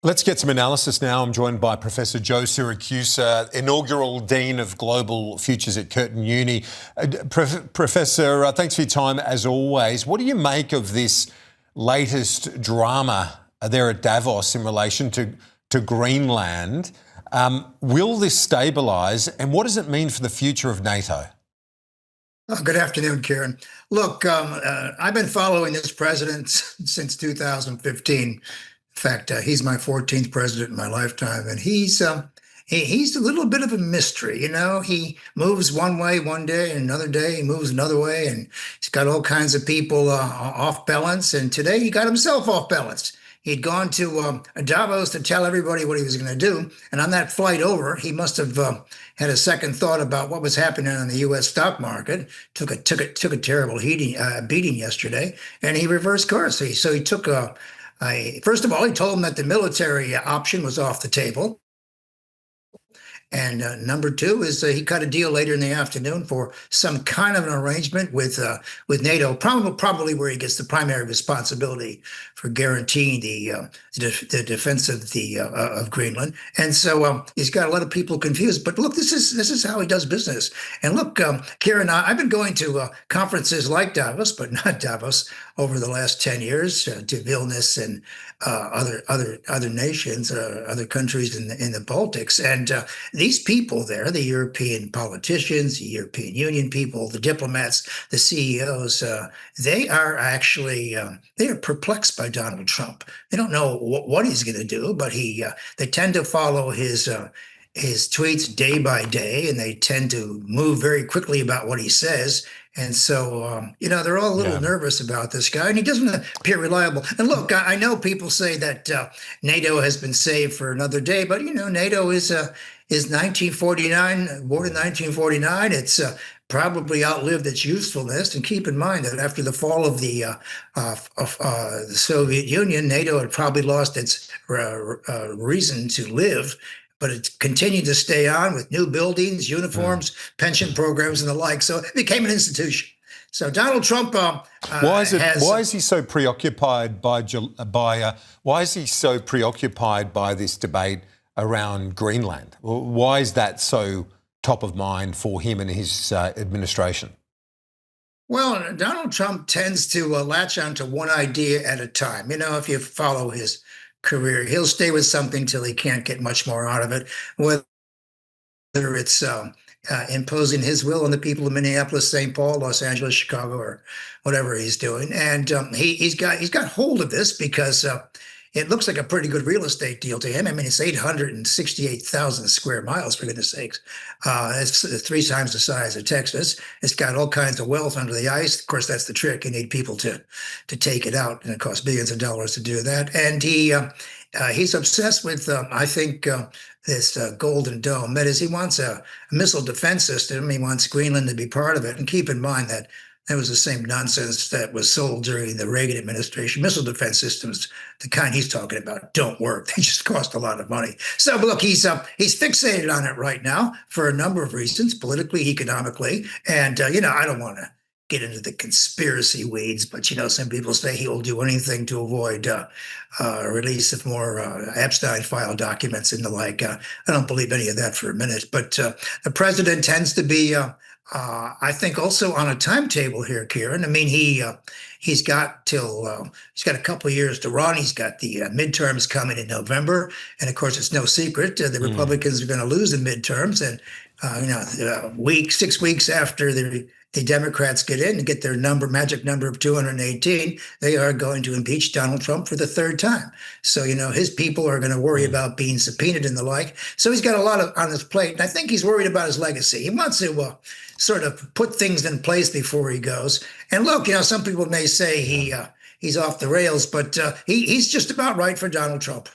Let's get some analysis now. I'm joined by Professor Joe Siracusa, inaugural Dean of Global Futures at Curtin Uni. Professor, thanks for your time as always. What do you make of this latest drama there at Davos in relation to Greenland? Will this stabilise, and what does it mean for the future of NATO? Oh, good afternoon, Kieran. Look, I've been following this president since 2015. In fact, he's my 14th president in my lifetime, and he's a little bit of a mystery. He moves one way one day, and another day he moves another way, and he's got all kinds of people off balance. And today he got himself off balance. He'd gone to Davos to tell everybody what he was going to do, and on that flight over, he must have had a second thought about what was happening on the U.S. stock market. Took a terrible beating yesterday, and he reversed course. So he took first of all, he told them that the military option was off the table. And number two is he cut a deal later in the afternoon for some kind of an arrangement with NATO, probably where he gets the primary responsibility for guaranteeing the defense of Greenland. And so he's got a lot of people confused. But look, this is how he does business. And look, Kieran, I've been going to conferences like Davos, but not Davos, over the last 10 years to Vilnius and other nations, other countries in the Baltics, and these people there, the European politicians, the European Union people, the diplomats, the CEOs, they are actually they are perplexed by Donald Trump. They don't know what he's going to do, but they tend to follow his tweets day by day, and they tend to move very quickly about what he says. And so, they're all a little nervous about this guy, and he doesn't appear reliable. And look, I know people say that NATO has been saved for another day, but NATO is 1949, born in 1949. It's probably outlived its usefulness. And keep in mind that after the fall of the Soviet Union, NATO had probably lost its reason to live. But it continued to stay on with new buildings, uniforms, pension programs, and the like. So it became an institution. So Donald Trump why is he so preoccupied by this debate around Greenland? Why is that so top of mind for him and his administration? Well, Donald Trump tends to latch onto one idea at a time. If you follow his career, he'll stay with something till he can't get much more out of it, whether it's imposing his will on the people of Minneapolis, St. Paul, Los Angeles, Chicago, or whatever he's doing. And he's got hold of this because it looks like a pretty good real estate deal to him. I mean, it's 868,000 square miles, for goodness sakes. It's 3 times the size of Texas. It's got all kinds of wealth under the ice. Of course, that's the trick. You need people to take it out, and it costs billions of dollars to do that. And he's obsessed with, I think, this Golden Dome. That is, he wants a missile defense system. He wants Greenland to be part of it. And keep in mind that was the same nonsense that was sold during the Reagan administration. Missile defense systems, the kind he's talking about, don't work. They just cost a lot of money. So look, he's fixated on it right now for a number of reasons, politically, economically. And, I don't want to get into the conspiracy weeds, but, some people say he will do anything to avoid release of more Epstein file documents and the like. I don't believe any of that for a minute. But the president tends to be I think also on a timetable here, Kieran. I mean, he's got a couple of years to run. He's got the midterms coming in November, and of course, it's no secret the Republicans are going to lose the midterms. And 6 weeks after the Democrats get in and get their magic number of 218, they are going to impeach Donald Trump for the 3rd time. So, his people are going to worry about being subpoenaed and the like. So he's got a lot on his plate. And I think he's worried about his legacy. He wants to sort of put things in place before he goes. And look, some people may say he's off the rails, but he's just about right for Donald Trump.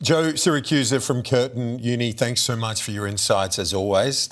Joe Siracusa from Curtin Uni, thanks so much for your insights as always.